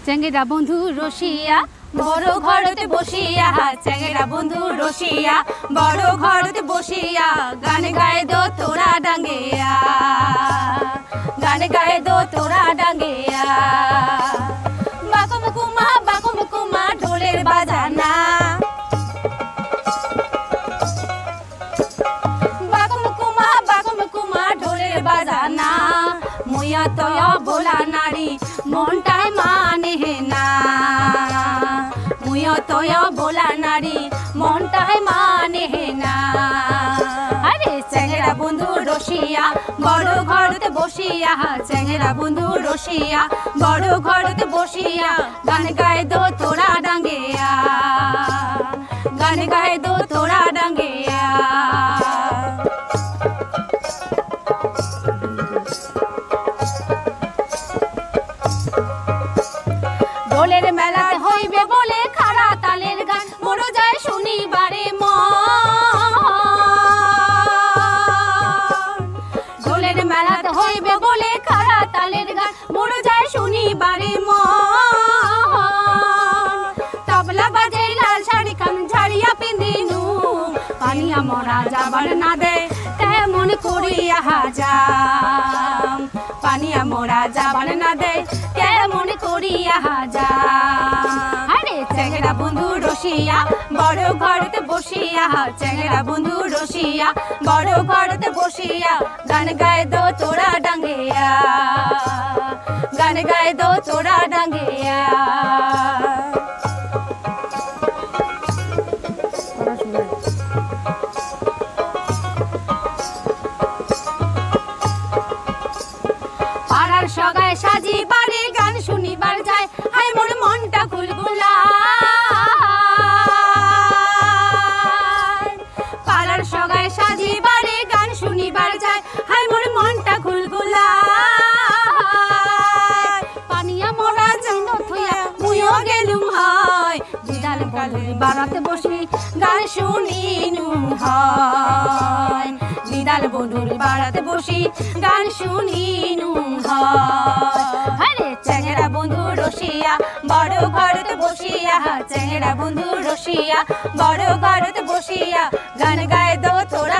চেঙ্গেরা বন্ধু রসিয়া বড় ঘরতে বসিয়া, চেঙ্গেরা বন্ধু রসিয়া বড় ঘরতে বসিয়া, গান গায়ে দো তোরা ডাঙ্গিয়া, গান গায়ে দো তোরা ডাঙ্গিয়া। বাকুম কুমা ঢোলের বাজানা, বাকুম কুমা ঢোলের বাজানা। মুয়া তয়া বোলা নারী মনটায় মানে না, মুয়া তয়া বোলা নারী মনটায় মানে না। আরে চেঙ্গেরা বন্ধু রসিয়া বড় ঘরতে বসিয়া, চেঙ্গেরা বন্ধু রসিয়া বড় ঘরতে বসিয়া, গান গায়ে দো তোরা ডাঙ্গিয়া, গান গায়ে দো তোরা ডাঙ্গিয়া। ঢোলের মেলায় হইবে বলে খাড়া তালের গান, মোর যায় শনিবারে ঢোলের মেলাতে হইবে বলে খাড়া তালের গান, মোর যায় শনিবারে তবলা বাজে লাল শাড়ি খান ঝাড়িয়া পিন্দিনু, পানিয়া মরা যাবার না দে কেমন করিয়া যাম, পানিয়া মোরা যাবার না দে কেমন করিয়া যাম। আরে চেঙ্গেরা বন্ধু রসিয়া বড় ঘরতে বসিয়া, চেঙ্গেরা বন্ধু রসিয়া বড় ঘরতে বসিয়া, গান গায়ে দো তোরা ডাঙ্গিয়া, গান গায়ে দো তোরা ডাঙ্গিয়া। পাড়ার সগায় সাজিবারে গান শুনিবার যায়, হায় মোর মনটা গুলগুলা। পাড়ার সগায় সাজিবারে গান শুনিবার যায়, হায় মোর মনটা গুলগুলা। পানিয়া মোরা যেন থইয়া মুইও গেলুম হয়, দিদার বন্ধুর বাড়াতে বসি গান শুনিনু হয়, দিদার বন্ধুর বাড়াতে বসি গান শুনিনু হয়। আরে চেঙ্গেরা বন্ধু রসিয়া বড় ঘরতে বসিয়া, চেঙ্গেরা বন্ধু রসিয়া বড় ঘরতে বসিয়া, গান গায়ে দো তোরা